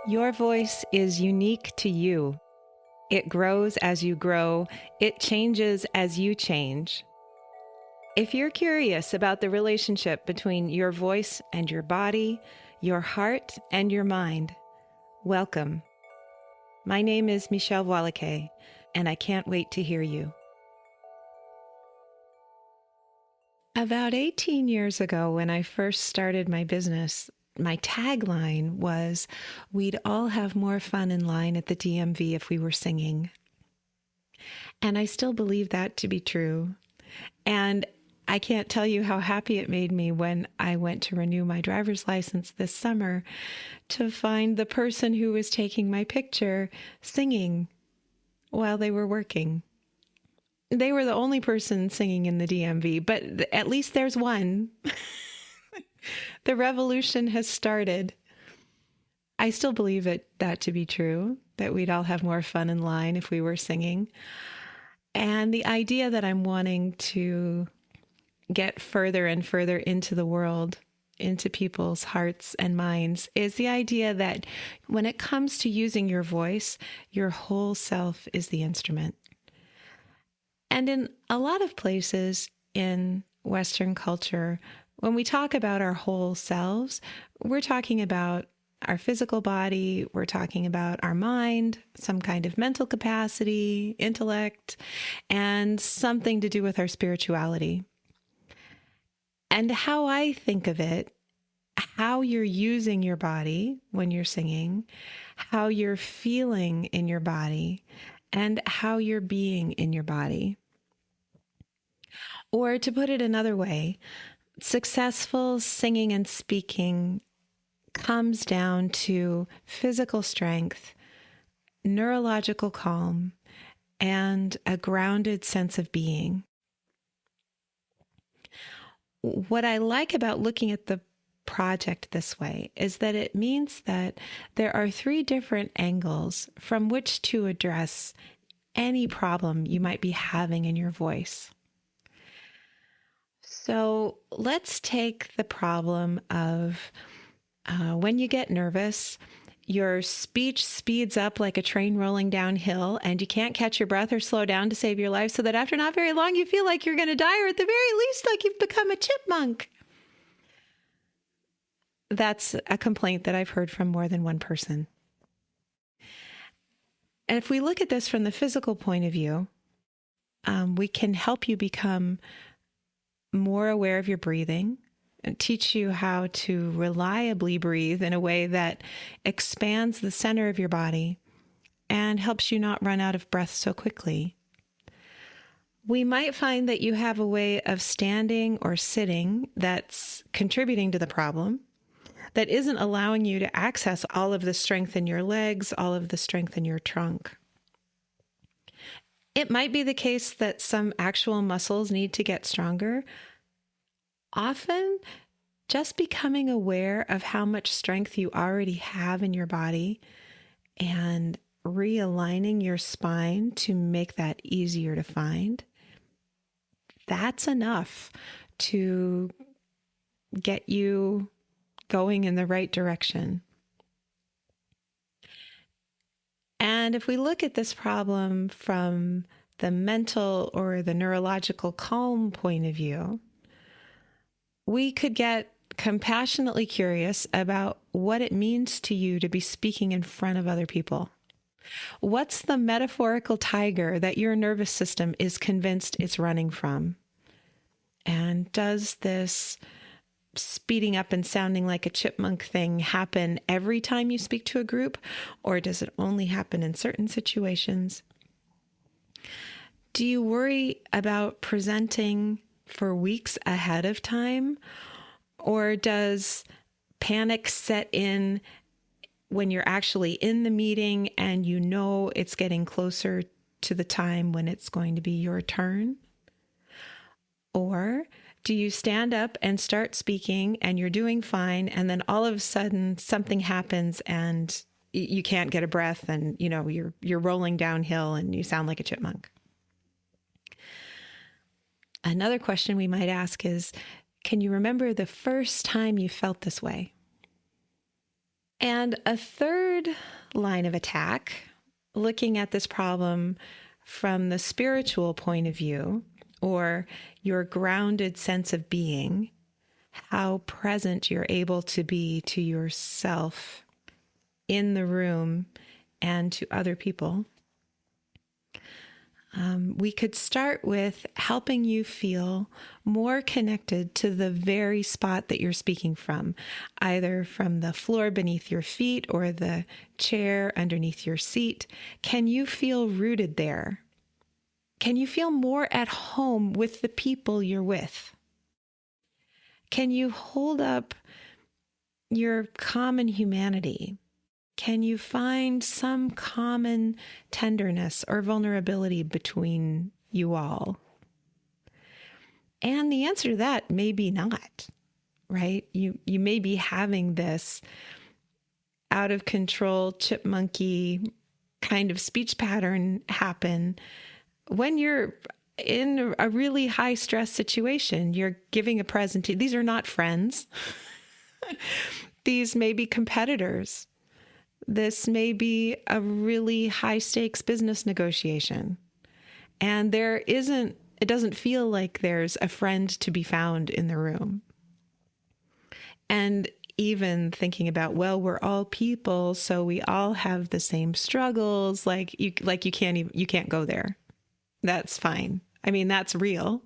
Your voice is unique to you. It grows as you grow. It changes as you change. If you're curious about the relationship between your voice and your body, your heart and your mind, welcome. My name is Michèle Voillequé, and I can't wait to hear you. About 18 years ago, when I first started my business, my tagline was, "We'd all have more fun in line at the DMV if we were singing." And I still believe that to be true. And I can't tell you how happy it made me when I went to renew my driver's license this summer to find the person who was taking my picture singing while they were working. They were the only person singing in the DMV, but at least there's one. The revolution has started. I still believe that to be true, that we'd all have more fun in line if we were singing. And the idea that I'm wanting to get further and further into the world, into people's hearts and minds, is the idea that when it comes to using your voice, your whole self is the instrument. And in a lot of places in Western culture, when we talk about our whole selves, we're talking about our physical body, we're talking about our mind, some kind of mental capacity, intellect, and something to do with our spirituality. And how I think of it, how you're using your body when you're singing, how you're feeling in your body, and how you're being in your body. Or to put it another way, successful singing and speaking comes down to physical strength, neurological calm, and a grounded sense of being. What I like about looking at the project this way is that it means that there are 3 different angles from which to address any problem you might be having in your voice. So let's take the problem of when you get nervous, your speech speeds up like a train rolling downhill, and you can't catch your breath or slow down to save your life, so that after not very long, you feel like you're going to die, or at the very least, like you've become a chipmunk. That's a complaint that I've heard from more than one person. And if we look at this from the physical point of view, we can help you become more aware of your breathing and teach you how to reliably breathe in a way that expands the center of your body and helps you not run out of breath so quickly. We might find that you have a way of standing or sitting that's contributing to the problem, that isn't allowing you to access all of the strength in your legs, all of the strength in your trunk. It might be the case that some actual muscles need to get stronger. Often, just becoming aware of how much strength you already have in your body and realigning your spine to make that easier to find, that's enough to get you going in the right direction. And if we look at this problem from the mental or the neurological calm point of view, we could get compassionately curious about what it means to you to be speaking in front of other people. What's the metaphorical tiger that your nervous system is convinced it's running from? And does this speeding up and sounding like a chipmunk thing happen every time you speak to a group, or does it only happen in certain situations? Do you worry about presenting for weeks ahead of time, or does panic set in when you're actually in the meeting and you know it's getting closer to the time when it's going to be your turn? Or do you stand up and start speaking and you're doing fine, and then all of a sudden something happens and you can't get a breath, and you're rolling downhill and you sound like a chipmunk? Another question we might ask is, can you remember the first time you felt this way? And a third line of attack, looking at this problem from the spiritual point of view, or your grounded sense of being, how present you're able to be to yourself in the room and to other people. We could start with helping you feel more connected to the very spot that you're speaking from, either from the floor beneath your feet or the chair underneath your seat. Can you feel rooted there? Can you feel more at home with the people you're with? Can you hold up your common humanity? Can you find some common tenderness or vulnerability between you all? And the answer to that may be not, right? You may be having this out of control chipmunky kind of speech pattern happen when you're in a really high stress situation. You're giving a presentation. These are not friends. These may be competitors. This may be a really high stakes business negotiation. And it doesn't feel like there's a friend to be found in the room. And even thinking about, well, we're all people, so we all have the same struggles. You can't go there. That's fine. I mean, that's real.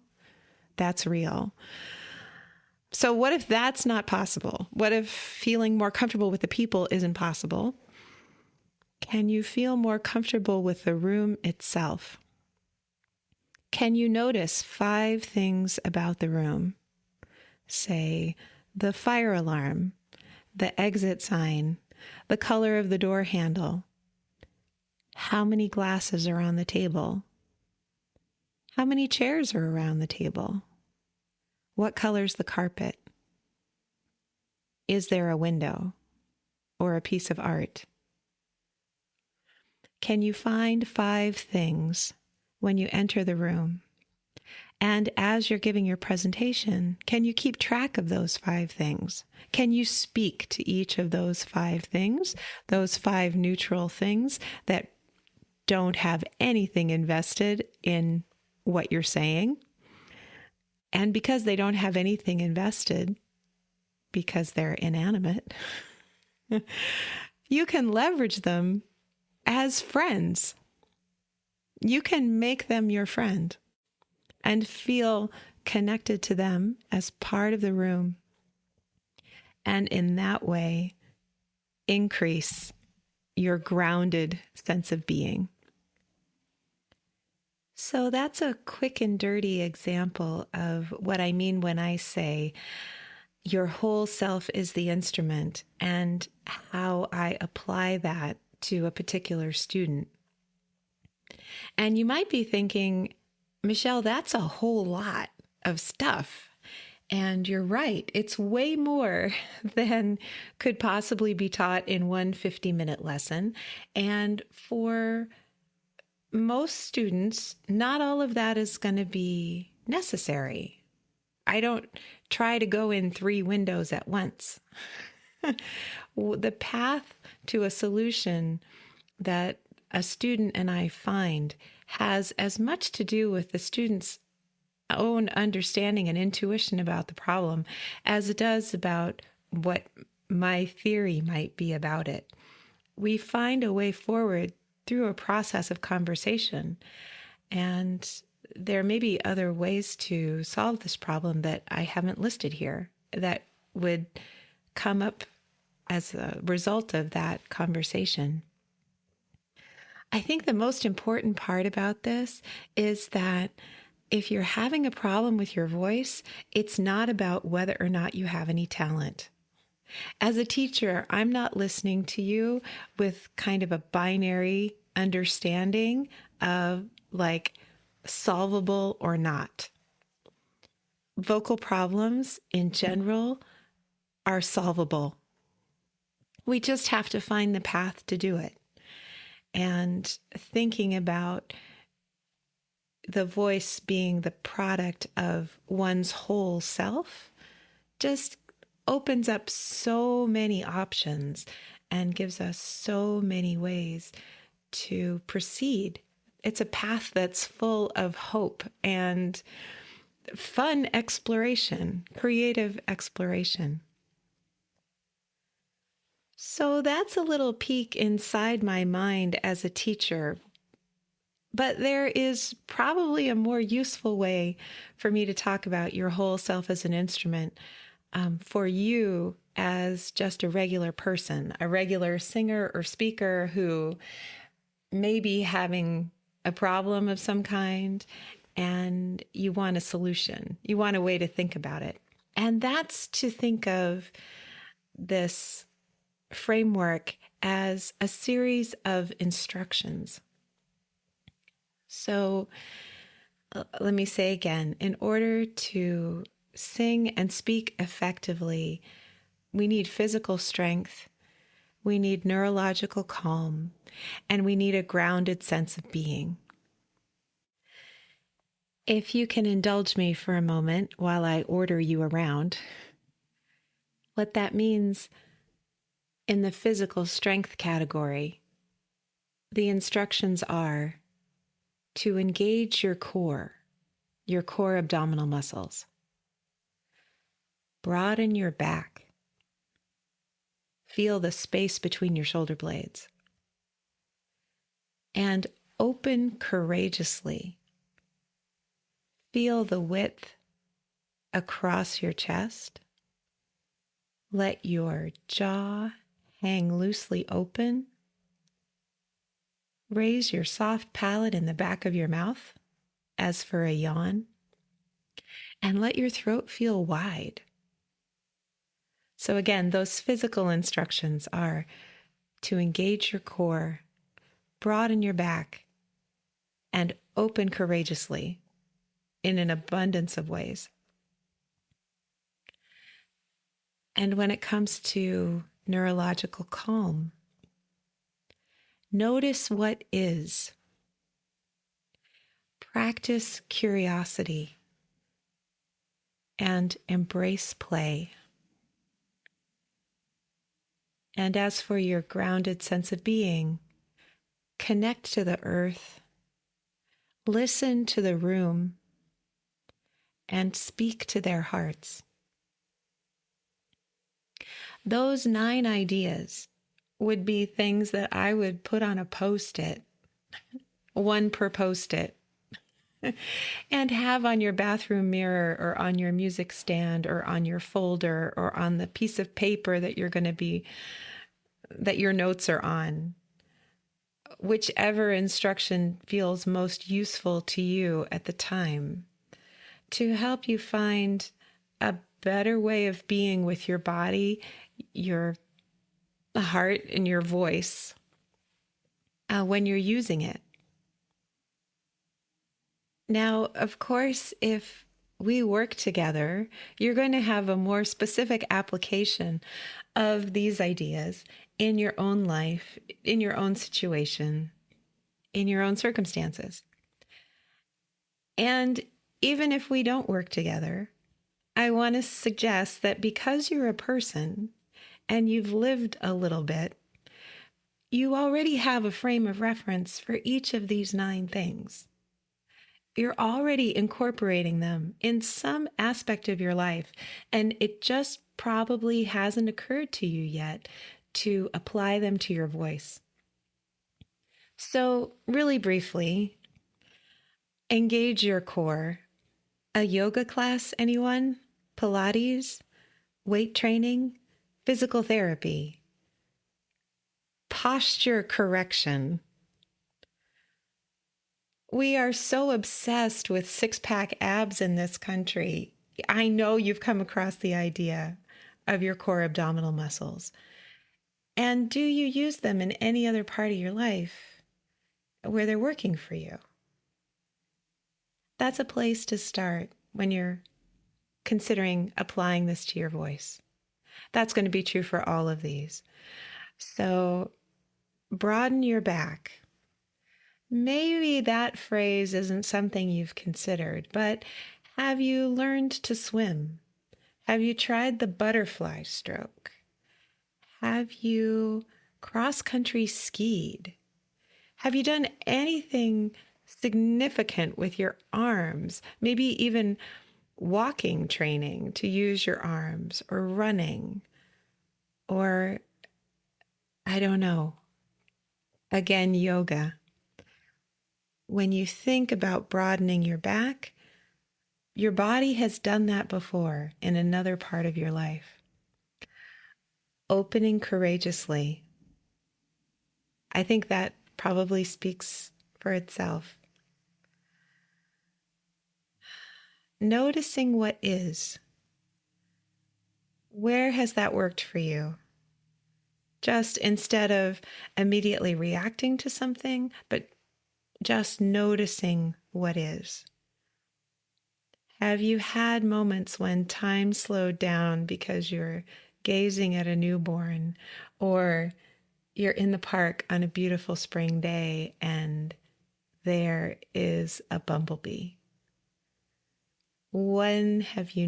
That's real. So what if that's not possible? What if feeling more comfortable with the people isn't possible? Can you feel more comfortable with the room itself? Can you notice 5 things about the room? Say, the fire alarm, the exit sign, the color of the door handle. How many glasses are on the table? How many chairs are around the table? What color's the carpet? Is there a window or a piece of art? Can you find 5 things when you enter the room? And as you're giving your presentation, can you keep track of those 5 things? Can you speak to each of those 5 things, those 5 neutral things that don't have anything invested in what you're saying? And because they don't have anything invested, because they're inanimate, you can leverage them as friends. You can make them your friend and feel connected to them as part of the room. And in that way, increase your grounded sense of being. So that's a quick and dirty example of what I mean when I say your whole self is the instrument, and how I apply that to a particular student. And you might be thinking, Michèle, that's a whole lot of stuff. And you're right. It's way more than could possibly be taught in one 50-minute lesson. And for most students, not all of that is going to be necessary. I don't try to go in 3 windows at once. The path to a solution that a student and I find has as much to do with the student's own understanding and intuition about the problem as it does about what my theory might be about it. We find a way forward through a process of conversation, and there may be other ways to solve this problem that I haven't listed here that would come up as a result of that conversation. I think the most important part about this is that if you're having a problem with your voice, it's not about whether or not you have any talent. As a teacher, I'm not listening to you with kind of a binary understanding of solvable or not. Vocal problems in general are solvable. We just have to find the path to do it. And thinking about the voice being the product of one's whole self just opens up so many options and gives us so many ways to proceed. It's a path that's full of hope and fun exploration, creative exploration. So that's a little peek inside my mind as a teacher. But there is probably a more useful way for me to talk about your whole self as an instrument for you as just a regular person, a regular singer or speaker who may be having a problem of some kind and you want a solution. You want a way to think about it. And that's to think of this framework as a series of instructions. So let me say again, in order to sing and speak effectively, we need physical strength, we need neurological calm, and we need a grounded sense of being. If you can indulge me for a moment while I order you around, what that means in the physical strength category, the instructions are to engage your core abdominal muscles. Broaden your back. Feel the space between your shoulder blades. And open courageously. Feel the width across your chest. Let your jaw hang loosely open. Raise your soft palate in the back of your mouth as for a yawn. And let your throat feel wide. So again, those physical instructions are to engage your core, broaden your back, and open courageously in an abundance of ways. And when it comes to neurological calm, notice what is. Practice curiosity and embrace play. And as for your grounded sense of being, connect to the earth, listen to the room, and speak to their hearts. Those 9 ideas would be things that I would put on a Post-it, one per Post-it, and have on your bathroom mirror or on your music stand or on your folder or on the piece of paper that that your notes are on. Whichever instruction feels most useful to you at the time, to help you find a better way of being with your body, your heart, and your voice when you're using it. Now, of course, if we work together, you're going to have a more specific application of these ideas in your own life, in your own situation, in your own circumstances. And even if we don't work together, I want to suggest that because you're a person and you've lived a little bit, you already have a frame of reference for each of these 9 things. You're already incorporating them in some aspect of your life, and it just probably hasn't occurred to you yet to apply them to your voice. So, really briefly, engage your core. A yoga class, anyone? Pilates, weight training, physical therapy, posture correction. We are so obsessed with 6-pack abs in this country. I know you've come across the idea of your core abdominal muscles. And do you use them in any other part of your life where they're working for you? That's a place to start when you're considering applying this to your voice. That's going to be true for all of these. So broaden your back. Maybe that phrase isn't something you've considered, but have you learned to swim? Have you tried the butterfly stroke? Have you cross-country skied? Have you done anything significant with your arms? Maybe even walking training to use your arms, or running, or I don't know, again, yoga. When you think about broadening your back, your body has done that before in another part of your life. Opening courageously. I think that probably speaks for itself. Noticing what is. Where has that worked for you? Just instead of immediately reacting to something, but just noticing what is. Have you had moments when time slowed down because you're gazing at a newborn, or you're in the park on a beautiful spring day and there is a bumblebee? When have you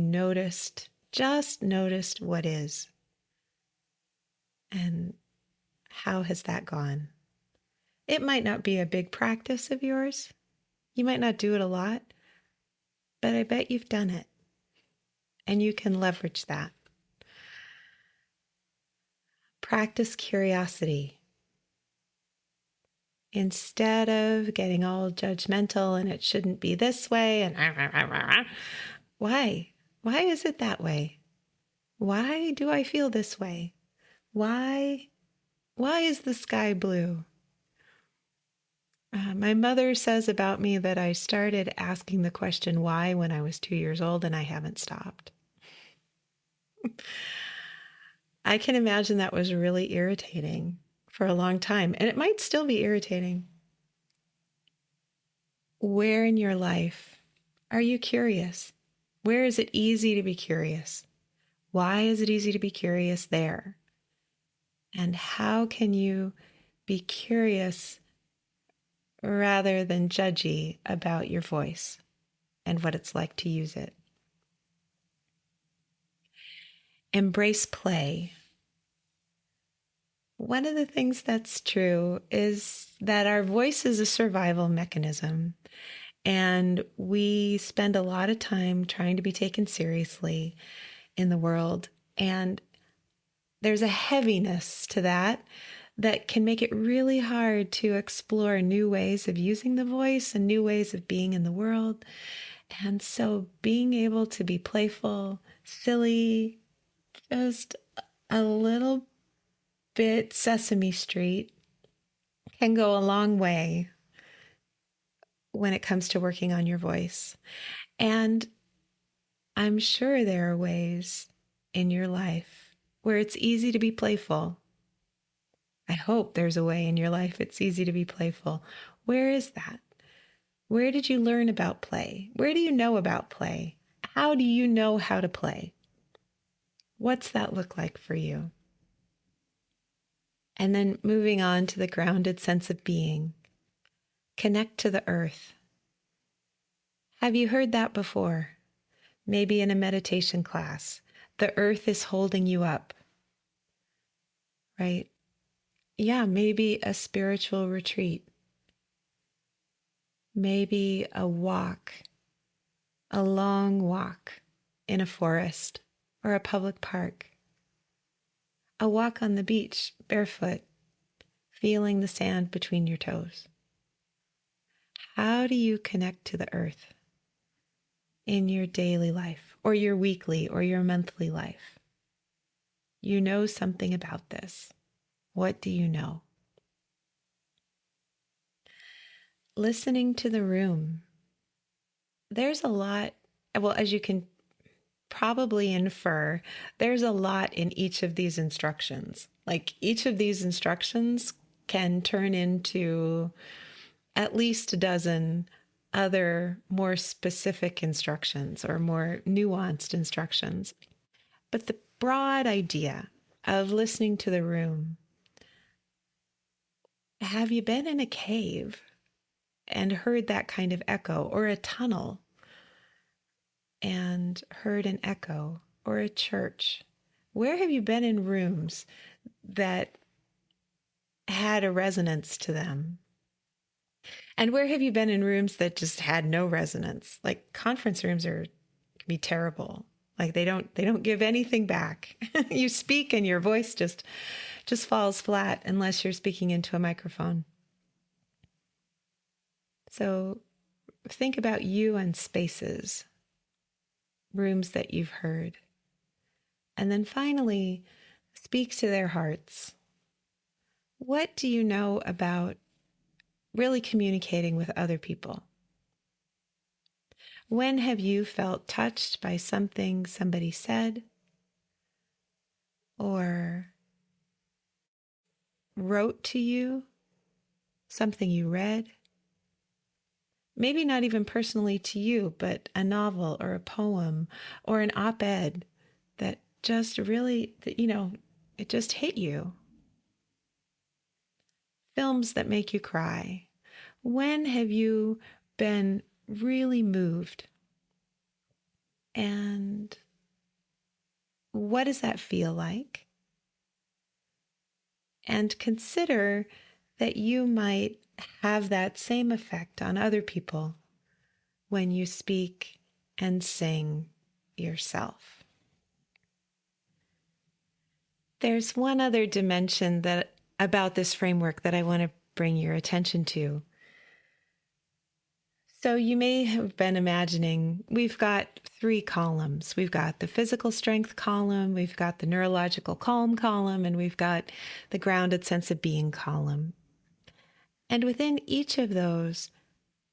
just noticed what is? And how has that gone? It might not be a big practice of yours. You might not do it a lot, but I bet you've done it, and you can leverage that. Practice curiosity. Instead of getting all judgmental and it shouldn't be this way and why? Why is it that way? Why do I feel this way? Why is the sky blue? My mother says about me that I started asking the question why when I was 2 years old, and I haven't stopped. I can imagine that was really irritating for a long time, and it might still be irritating. Where in your life are you curious? Where is it easy to be curious? Why is it easy to be curious there? And how can you be curious rather than judgy about your voice and what it's like to use it? Embrace play. One of the things that's true is that our voice is a survival mechanism, and we spend a lot of time trying to be taken seriously in the world. And there's a heaviness to that that can make it really hard to explore new ways of using the voice and new ways of being in the world. And so being able to be playful, silly, just a little bit Sesame Street can go a long way when it comes to working on your voice. And I'm sure there are ways in your life where it's easy to be playful. I hope there's a way in your life it's easy to be playful. Where is that? Where did you learn about play? Where do you know about play? How do you know how to play? What's that look like for you? And then moving on to the grounded sense of being. Connect to the earth. Have you heard that before? Maybe in a meditation class. The earth is holding you up, right? Yeah, maybe a spiritual retreat. Maybe a walk, a long walk in a forest or a public park. A walk on the beach, barefoot, feeling the sand between your toes. How do you connect to the earth in your daily life, or your weekly or your monthly life? You know something about this. What do you know? Listening to the room. There's a lot, well, as you can probably infer, there's a lot in each of these instructions. Like each of these instructions can turn into at least a dozen other more specific instructions or more nuanced instructions. But the broad idea of listening to the room. Have you been in a cave and heard that kind of echo, or a tunnel and heard an echo, or a church? Where have you been in rooms that had a resonance to them? And where have you been in rooms that just had no resonance? Like conference rooms can be terrible. Like they don't give anything back. You speak and your voice just falls flat unless you're speaking into a microphone. So think about you and spaces, rooms that you've heard. And then finally, speak to their hearts. What do you know about really communicating with other people? When have you felt touched by something somebody said or wrote to you, something you read? Maybe not even personally to you, but a novel or a poem or an op-ed that just really, it just hit you. Films that make you cry. When have you been really moved? And what does that feel like? And consider that you might have that same effect on other people when you speak and sing yourself. There's one other dimension about this framework that I want to bring your attention to. So you may have been imagining we've got 3 columns. We've got the physical strength column, we've got the neurological calm column, and we've got the grounded sense of being column. And within each of those,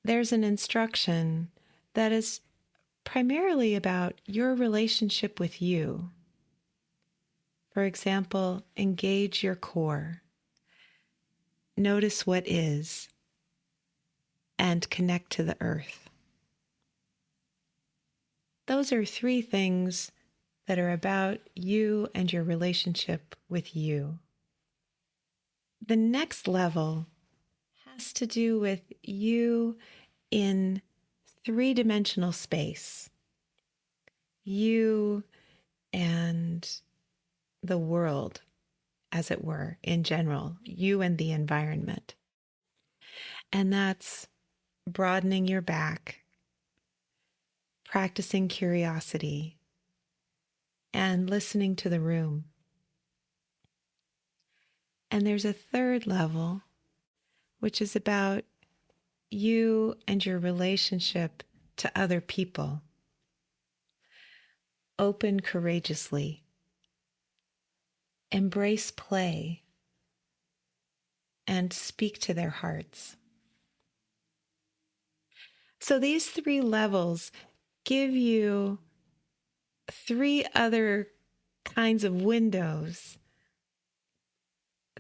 there's an instruction that is primarily about your relationship with you. For example, engage your core. Notice what is, and connect to the earth. Those are 3 things that are about you and your relationship with you. The next level has to do with you in 3-dimensional space. You and the world, as it were, in general, you and the environment. And that's broadening your back, practicing curiosity, and listening to the room. And there's a 3rd level, which is about you and your relationship to other people. Open courageously. Embrace play. And speak to their hearts. So these 3 levels give you 3 other kinds of windows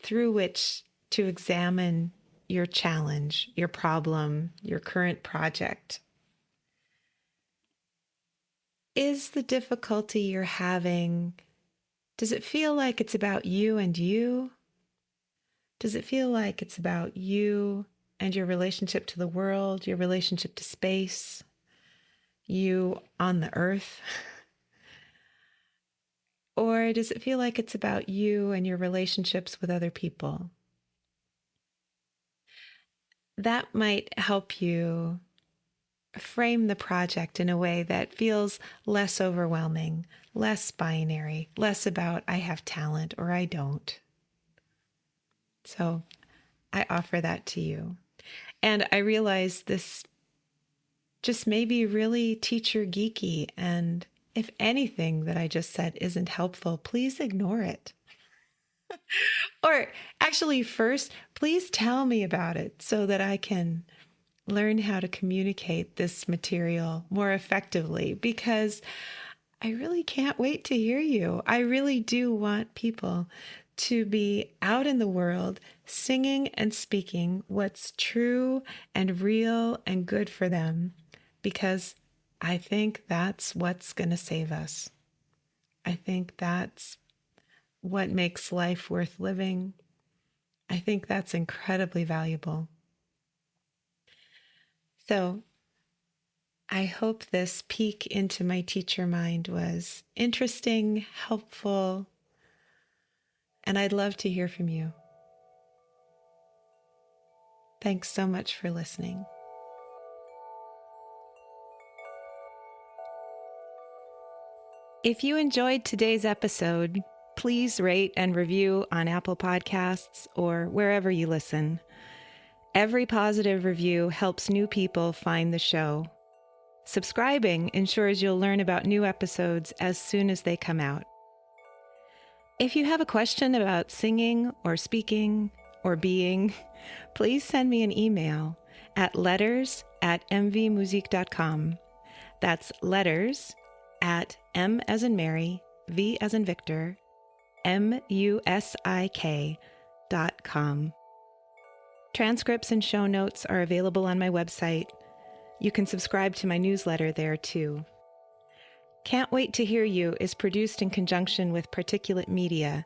through which to examine your challenge, your problem, your current project. Is the difficulty you're having, does it feel like it's about you and you? Does it feel like it's about you and your relationship to the world, your relationship to space, you on the earth? Or does it feel like it's about you and your relationships with other people? That might help you frame the project in a way that feels less overwhelming, less binary, less about I have talent or I don't. So I offer that to you. And I realize this just may be really teacher geeky. And if anything that I just said isn't helpful, please ignore it. Or actually, first, please tell me about it so that I can learn how to communicate this material more effectively, because I really can't wait to hear you. I really do want people to be out in the world singing and speaking what's true and real and good for them, because I think that's what's going to save us. I think that's what makes life worth living. I think that's incredibly valuable. So I hope this peek into my teacher mind was interesting, helpful, and I'd love to hear from you. Thanks so much for listening. If you enjoyed today's episode, please rate and review on Apple Podcasts or wherever you listen. Every positive review helps new people find the show. Subscribing ensures you'll learn about new episodes as soon as they come out. If you have a question about singing or speaking or being, please send me an email at letters@mvmusique.com. That's letters at M as in Mary, V as in Victor, MUSIK.com. Transcripts and show notes are available on my website. You can subscribe to my newsletter there too. Can't Wait to Hear You is produced in conjunction with Particulate Media.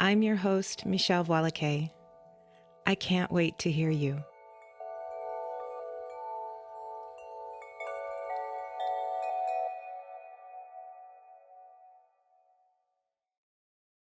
I'm your host, Michèle Voillequé. I can't wait to hear you.